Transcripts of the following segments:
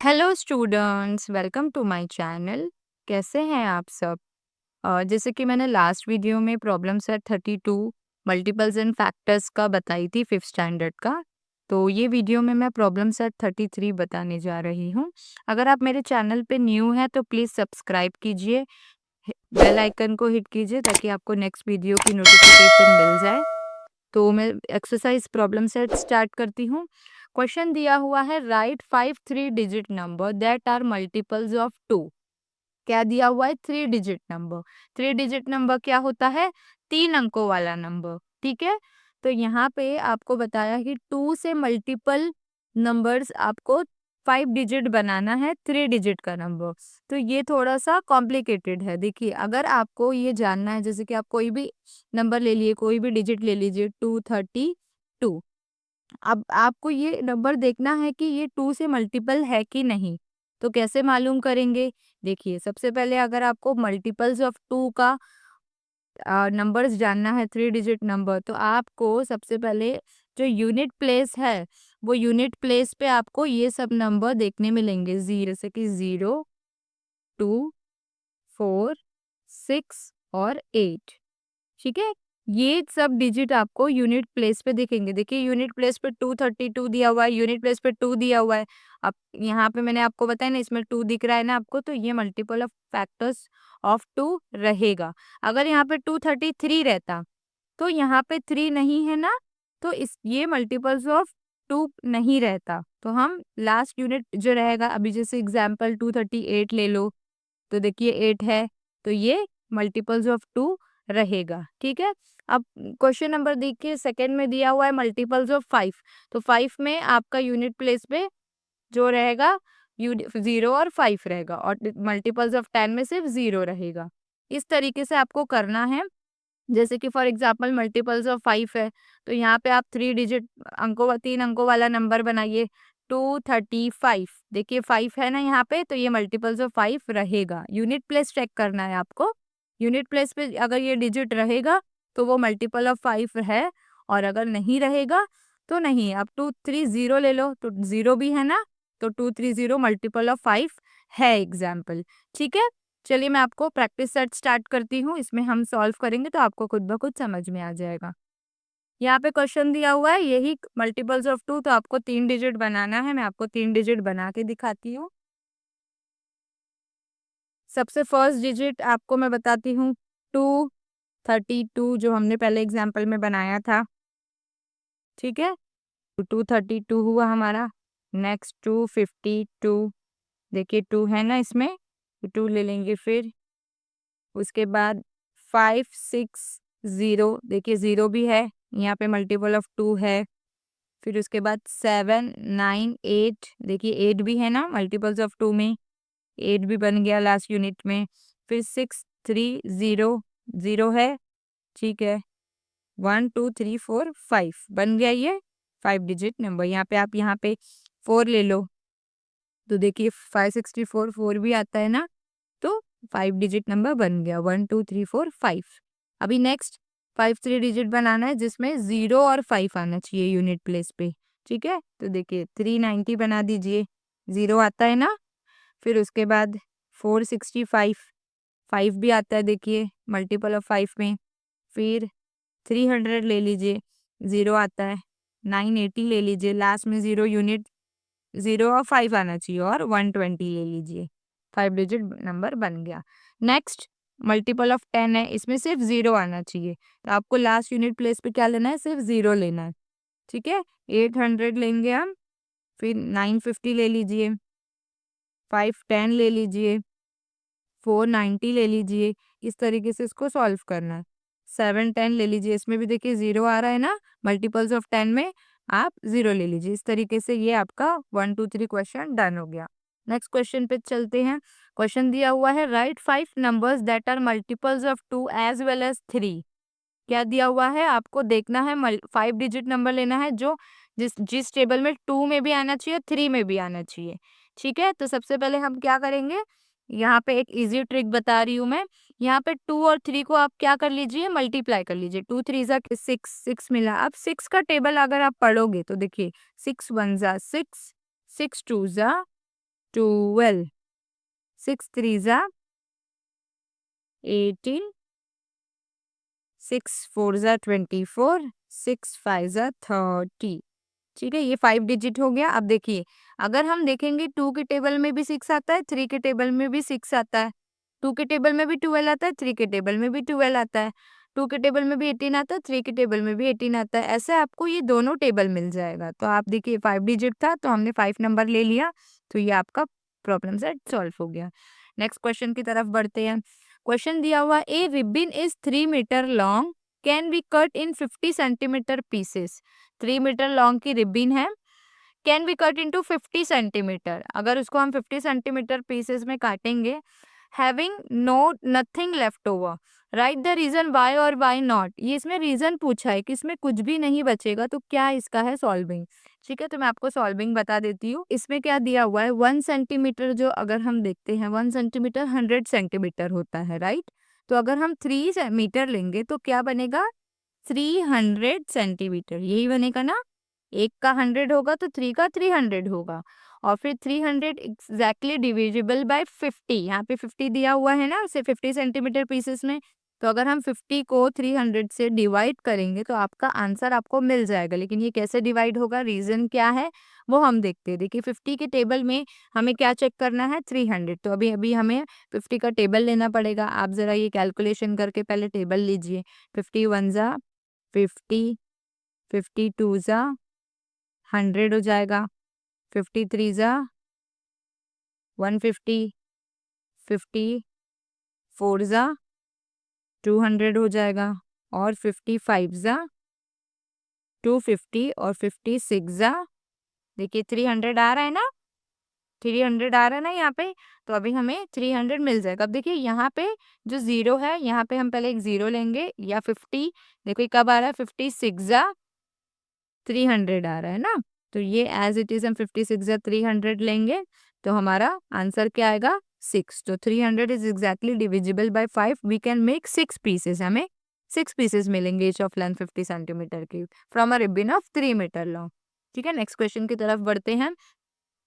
Hello students, welcome to my channel. कैसे हैं आप सब? जैसे कि मैंने लास्ट वीडियो में problem set 32 multiples and factors का बताई थी 5th स्टैंडर्ड का। तो ये वीडियो में मैं प्रॉब्लम सेट 33 बताने जा रही हूँ। अगर आप मेरे चैनल पे न्यू हैं तो प्लीज़ सब्सक्राइब कीजिए, बेल आइकन को हिट कीजिए ताकि आपको नेक्स्ट वीडियो की नोटिफिकेशन मिल जाए। तो मैं एक्सरसाइज प्रॉब्लम सेट स्टार्ट करती हूँ। क्वेश्चन दिया हुआ है, right 5 3 digit number that are multiples of 2। क्या दिया हुआ है? 3 डिजिट नंबर। 3 डिजिट नंबर क्या होता है? 3 अंकों वाला नंबर। ठीक है, तो यहाँ पे आपको बताया कि 2 से मल्टीपल नंबर्स आपको 5 डिजिट बनाना है 3 डिजिट का नंबर। तो ये थोड़ा सा कॉम्प्लिकेटेड है। देखिए, अगर आपको ये जानना है, जैसे कि आप कोई भी नंबर ले लिए, कोई भी डिजिट ले लीजिए, 232। अब आपको ये नंबर देखना है कि ये 2 से मल्टीपल है कि नहीं। तो कैसे मालूम करेंगे? देखिए, सबसे पहले अगर आपको मल्टीपल्स ऑफ 2 का नंबर्स जानना है, 3 डिजिट नंबर, तो आपको सबसे पहले जो यूनिट प्लेस है, वो यूनिट प्लेस पे आपको ये सब नंबर देखने मिलेंगे। जैसे कि 0, 2, 4, 6 और 8। ठीक है, ये सब डिजिट आपको यूनिट प्लेस पे दिखेंगे। देखिए, यूनिट प्लेस पे 232 दिया हुआ है, यूनिट प्लेस पे 2 दिया हुआ है। अब यहाँ पे मैंने आपको बताया ना, इसमें 2 दिख रहा है ना आपको, तो ये मल्टीपल ऑफ फैक्टर्स ऑफ 2 रहेगा। अगर यहाँ पे 233 रहता तो यहाँ पे 3 नहीं है ना, तो इस ये मल्टीपल्स ऑफ 2 नहीं रहता। तो हम लास्ट यूनिट जो रहेगा, अभी जैसे एग्जाम्पल 238 ले लो, तो देखिए 8 है, तो ये मल्टीपल्स ऑफ 2 रहेगा। ठीक है, अब क्वेश्चन नंबर देखिए, सेकंड में दिया हुआ है मल्टीपल्स ऑफ 5। तो 5 में आपका यूनिट प्लेस पे जो रहेगा 0 और 5 रहेगा, और मल्टीपल्स ऑफ 10 में सिर्फ 0 रहेगा। इस तरीके से आपको करना है। जैसे कि फॉर एग्जाम्पल मल्टीपल्स ऑफ 5 है, तो यहाँ पे आप 3 डिजिट अंकों 3 अंकों वाला नंबर बनाइए, 235। देखिए 5 है ना यहाँ पे, तो ये मल्टीपल्स ऑफ 5 रहेगा। यूनिट प्लेस चेक करना है आपको। यूनिट प्लेस पे अगर ये डिजिट रहेगा तो वो मल्टीपल ऑफ 5 है, और अगर नहीं रहेगा तो नहीं। अब 230 ले लो, तो 0 भी है ना, तो 230 मल्टीपल ऑफ 5 है एग्जाम्पल। ठीक है, चलिए मैं आपको प्रैक्टिस सेट स्टार्ट करती हूँ। इसमें हम सॉल्व करेंगे तो आपको खुद ब खुद समझ में आ जाएगा। यहाँ पे क्वेश्चन दिया हुआ है, यही मल्टीपल्स ऑफ 2, तो आपको 3 डिजिट बनाना है। मैं आपको 3 डिजिट बना के दिखाती हूँ। सबसे फर्स्ट डिजिट आपको मैं बताती हूँ, 232, जो हमने पहले एग्जाम्पल में बनाया था। ठीक है, 232 हुआ हमारा। नेक्स्ट 252, देखिए 2 है ना इसमें, तो 2 ले लेंगे। फिर उसके बाद 560, देखिए 0 भी है, यहाँ पे मल्टीपल ऑफ 2 है। फिर उसके बाद 798, देखिए 8 भी है ना मल्टीपल्स ऑफ 2 में, 8 भी बन गया लास्ट यूनिट में। फिर 630, 0 है। ठीक है, 1 2 3 4 5 बन गया ये 5 डिजिट नंबर। यहाँ पे आप यहाँ पे 4 ले लो, तो देखिए 564, 4 भी आता है ना, तो 5 डिजिट नंबर बन गया, 1 2 3 4 5। अभी नेक्स्ट 5 3 डिजिट बनाना है, जिसमें 0 और 5 आना चाहिए यूनिट प्लेस पे। ठीक है, तो देखिए 390 बना दीजिए, 0 आता है ना। फिर उसके बाद 465, 5 भी आता है, देखिए मल्टीपल ऑफ 5 में। फिर 300 ले लीजिए, 0 आता है। 980 ले लीजिए, लास्ट में 0 यूनिट, 0 और 5 आना चाहिए, और 120 ले लीजिए, 5 डिजिट नंबर बन गया। नेक्स्ट मल्टीपल ऑफ 10 है, इसमें सिर्फ 0 आना चाहिए, तो आपको लास्ट यूनिट प्लेस पे क्या लेना है? सिर्फ 0 लेना है। ठीक है, 800 लेंगे हम। फिर 950 ले लीजिए, 510 ले लीजिए, 490 ले लीजिए। इस तरीके से इसको सॉल्व करना है। 710 ले लीजिए, इसमें भी देखिए 0 आ रहा है ना, मल्टीपल्स ऑफ 10 में आप 0 ले लीजिए। इस तरीके से ये आपका 1 2 3 क्वेश्चन डन हो गया। नेक्स्ट क्वेश्चन पे चलते हैं। क्वेश्चन दिया हुआ है, right 5 numbers that are multiples of 2 as well as 3। क्या दिया हुआ है? आपको देखना है, 5 डिजिट नंबर लेना है जो जिस जिस टेबल में 2 में भी आना चाहिए, 3 में भी आना चाहिए। ठीक है, तो सबसे पहले हम क्या करेंगे, यहाँ पे एक इजी ट्रिक बता रही हूँ मैं। यहाँ पे 2 और 3 को आप क्या कर लीजिए, मल्टीप्लाई कर लीजिए। 2 3 जा 6, 6 मिला। अब 6 का टेबल अगर आप पढ़ोगे तो देखिए 6 1 जा 6, 6 2 जा 12, 6 3 जा 18, 6 4 जा 24, 6 5 जा 30। ठीक है, ये 5 डिजिट हो गया। अब देखिए, अगर हम देखेंगे 2 के टेबल में भी 6 आता है, 3 के टेबल में भी 6 आता है, 2 के टेबल में भी 12 आता है, 3 के टेबल में भी 12 आता है, 2 के टेबल में भी 18 आता है, 3 के टेबल में भी 18 आता है। ऐसे आपको ये दोनों टेबल मिल जाएगा। तो आप देखिए 5 डिजिट था तो हमने 5 नंबर ले लिया, तो ये आपका प्रॉब्लम सेट सॉल्व हो गया। नेक्स्ट क्वेश्चन की तरफ बढ़ते हैं। क्वेश्चन दिया हुआ, a ribbon is 3 metre long, can be cut in 50 centimetre pieces. 3 metre long की रिबन है, can be cut into 50 centimetre. अगर उसको हम 50 सेंटीमीटर पीसेस में काटेंगे, having no nothing left over, right the reason why और वाई नॉट। ये इसमें रीजन पूछा है कि इसमें कुछ भी नहीं बचेगा, तो क्या इसका है सॉल्विंग। ठीक है, तो मैं आपको सॉल्विंग बता देती हूँ। इसमें क्या दिया हुआ है, 1 सेंटीमीटर जो अगर हम देखते हैं 1 सेंटीमीटर 100 सेंटीमीटर होता है, राइट। तो अगर हम 3 मीटर लेंगे तो क्या बनेगा, 300 सेंटीमीटर, यही बनेगा ना। एक का 100 होगा तो 3 का 300 होगा, और फिर 300 एग्जैक्टली डिविजिबल बाय 50। यहाँ पे 50 दिया हुआ है ना, उसे 50 सेंटीमीटर पीसेस में। तो अगर हम 50 को 300 से डिवाइड करेंगे तो आपका आंसर आपको मिल जाएगा। लेकिन ये कैसे डिवाइड होगा, रीजन क्या है वो हम देखते हैं। देखिए 50 के टेबल में हमें क्या चेक करना है, 300। तो अभी अभी हमें 50 का टेबल लेना पड़ेगा। आप जरा ये कैलकुलेशन करके पहले टेबल लीजिए। 50 1 जा 50, 52 जा 100 हो जाएगा, 53 जा 150, 54 जा 200 हो जाएगा, और 55 जा 250, और 56 जा, देखिए 300 आ रहा है ना, 300 आ रहा है ना यहाँ पे। तो अभी हमें 300 मिल जाएगा। अब देखिए यहाँ पे जो जीरो है, यहाँ पे हम पहले एक जीरो लेंगे, या 50, देखो ये कब आ रहा है, 56 जा 300 आ रहा है ना। तो ये एज इट इज हम 56 या 300 लेंगे, तो हमारा आंसर क्या आएगा, 6। तो 300 is exactly divisible by 5, we can make 6 pieces. हमें 6 पीसेस मिलेंगे ईच ऑफ लेंथ 50 सेंटीमीटर की, from a ribbon of 3 metre long. ठीक है, नेक्स्ट क्वेश्चन की तरफ बढ़ते हैं।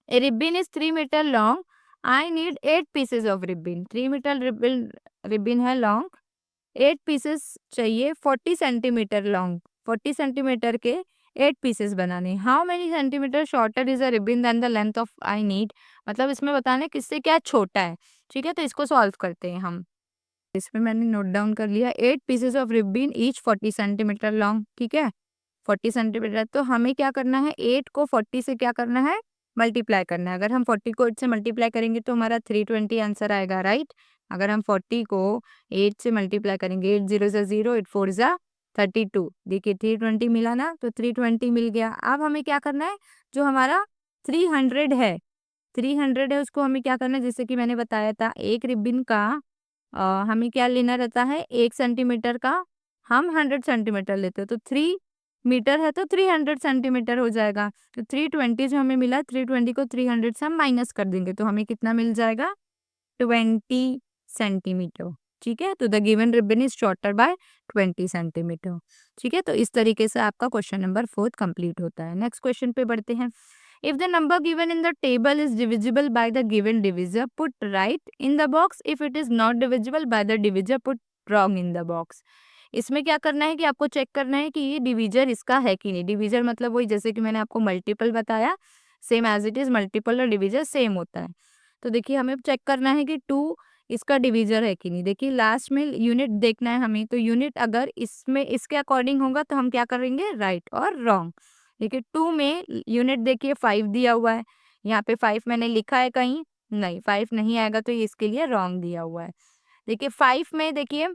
A ribbon is 3 metre long, I need 8 pieces of ribbon. 3 metre ribbon ribbon है लॉन्ग, 8 पीसेस चाहिए 40 सेंटीमीटर लॉन्ग, 40 सेंटीमीटर के 8 पीसेस बनाने। How many centimetre shorter is a ribbon than the length of I need. मतलब इसमें बताना है किससे क्या छोटा है। ठीक है, तो इसको सॉल्व करते हैं हम। इसमें मैंने नोट डाउन कर लिया, 8 pieces of ribbon each 40 centimetre long. ठीक है, 40 सेंटीमीटर, तो हमें क्या करना है, 8 को 40 से क्या करना है, मल्टीप्लाई करना है। अगर हम 40 को 8 से मल्टीप्लाई करेंगे तो हमारा 320 आंसर आएगा, राइट। अगर हम 40 को 8 से मल्टीप्लाई करेंगे, 8 0 ज़ा 0, 8 4 ज़ा 32, देखिए 320 मिला ना, तो 320 मिल गया। अब हमें क्या करना है, जो हमारा 300 है, 300 है उसको हमें क्या करना है, जैसे कि मैंने बताया था, एक रिबन का हमें क्या लेना रहता है, 1 सेंटीमीटर का हम 100 सेंटीमीटर लेते हैं, तो 3 मीटर है तो 300 सेंटीमीटर हो जाएगा। तो 320 जो हमें मिला, 320 को 300 से हम माइनस कर देंगे, तो हमें कितना मिल जाएगा, 20 सेंटीमीटर। ठीक है, तो the given ribbon is shorter by 20 centimetre. ठीक है, तो इस तरीके से आपका क्वेश्चन नंबर 4 कंप्लीट होता है। नेक्स्ट क्वेश्चन पे बढ़ते हैं। If the number given in the table is divisible by the given divisor, put right in the box. If it is not divisible by the divisor, put wrong in the box. इसमें क्या करना है कि आपको check करना है कि ये डिवीजर इसका है कि नहीं। डिवीजर मतलब वही, जैसे कि मैंने आपको मल्टीपल बताया, same as it is multiple और डिवीजर सेम होता है। तो देखिए हमें चेक करना है कि 2 इसका डिवीजर है कि नहीं। देखिए लास्ट में यूनिट देखना है हमें, तो यूनिट अगर इसमें इसके अकॉर्डिंग होगा तो हम क्या करेंगे, राइट और रॉन्ग। देखिए 2 में यूनिट देखिए 5 दिया हुआ है, यहाँ पे 5 मैंने लिखा है कहीं, नहीं 5 नहीं आएगा, तो ये इसके लिए रॉन्ग दिया हुआ है। देखिए 5 में देखिए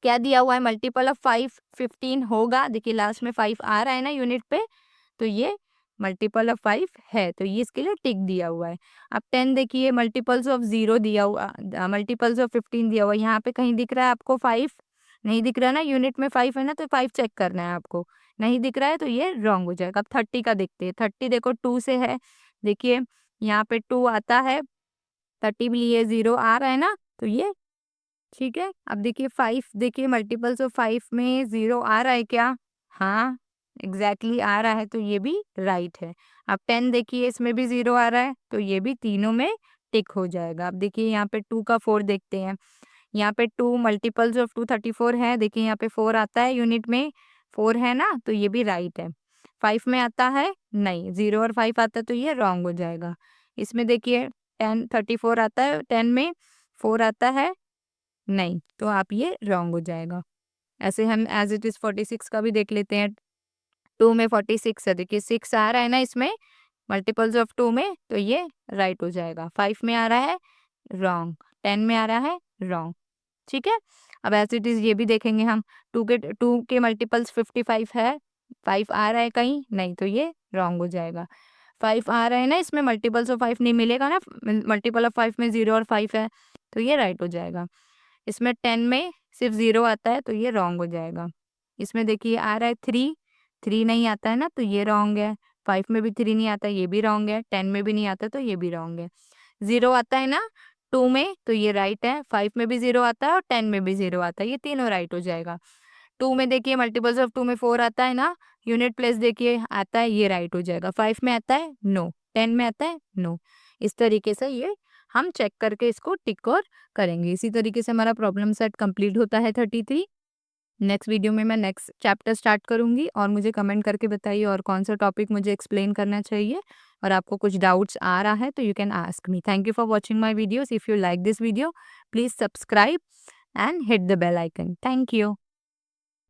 क्या दिया हुआ है, मल्टीपल ऑफ 5 15 होगा। देखिए लास्ट में 5 आ रहा है ना यूनिट पे, तो ये मल्टीपल ऑफ 5 है, तो ये इसके लिए टिक दिया हुआ है। अब 10 देखिए मल्टीपल्स ऑफ 0 दिया हुआ, मल्टीपल्स ऑफ 15 दिया हुआ है। यहाँ पे कहीं दिख रहा है आपको 5, नहीं दिख रहा है ना, यूनिट में 5 है ना, तो 5 चेक करना है आपको। नहीं दिख रहा है तो ये रॉन्ग हो जाएगा। अब 30 का देखते हैं। 30 देखो 2 से है, देखिए यहाँ पे 2 आता है, 30 भी ये 0 आ रहा है ना, तो ये ठीक है। अब देखिए 5, देखिए मल्टीपल्स ऑफ 5 में 0 आ रहा है क्या, हाँ एग्जैक्टली आ रहा है तो ये भी राइट है। अब 10 देखिए इसमें भी 0 आ रहा है तो ये भी तीनों में टिक हो जाएगा। अब देखिए यहाँ पे 2 का 4 देखते हैं। यहाँ पे 2 मल्टीपल्स ऑफ 234 है। देखिए यहाँ पे 4 आता है यूनिट में, 4 है ना, तो ये भी राइट है। 5 में आता है नहीं, 0 और 5 आता है तो ये रॉन्ग हो जाएगा। इसमें देखिए 10 34 आता है, 10 में 4 आता है नहीं, तो आप ये रॉन्ग हो जाएगा। ऐसे हम एज इट इज 46 का भी देख लेते हैं। 2 में 46 है, देखिए 6 आ रहा है ना इसमें मल्टीपल्स ऑफ 2 में, तो ये राइट हो जाएगा। 5 में आ रहा है रॉन्ग, 10 में आ रहा है रॉन्ग। ठीक है, अब एज इट इज ये भी देखेंगे हम। 2 के मल्टीपल्स 55 है, 5 आ रहा है कहीं नहीं, तो ये रॉन्ग हो जाएगा। 5 आ रहा है ना इसमें, मल्टीपल्स ऑफ 5 नहीं मिलेगा ना, मल्टीपल ऑफ 5 में 0 और 5 है, तो ये राइट हो जाएगा। इसमें 10 में सिर्फ 0 आता है तो ये रॉन्ग हो जाएगा। इसमें देखिए आ रहा है 3, 3 नहीं आता है ना, तो ये रॉन्ग है। 5 में भी 3 नहीं आता, ये भी रॉन्ग है। 10 में भी नहीं आता तो ये भी रॉन्ग है। 0 आता है ना 2 में, तो ये राइट है। 5 में भी 0 आता है और 10 में भी 0 आता है, ये तीनों राइट हो जाएगा। 2 में देखिए मल्टीपल्स ऑफ 2 में 4 आता है ना, यूनिट प्लेस देखिए आता है, ये राइट हो जाएगा। 5 में आता है नो, 10 में आता है नो। इस तरीके से ये हम चेक करके इसको टिक और करेंगे। इसी तरीके से हमारा प्रॉब्लम सेट कंप्लीट होता है 33। नेक्स्ट वीडियो में मैं नेक्स्ट चैप्टर स्टार्ट करूँगी और मुझे कमेंट करके बताइए और कौन-सा टॉपिक मुझे एक्सप्लेन करना चाहिए और आपको कुछ डाउट्स आ रहा है तो you can ask me. Thank you for watching my videos. If you like this video, please subscribe and hit the bell icon. Thank you.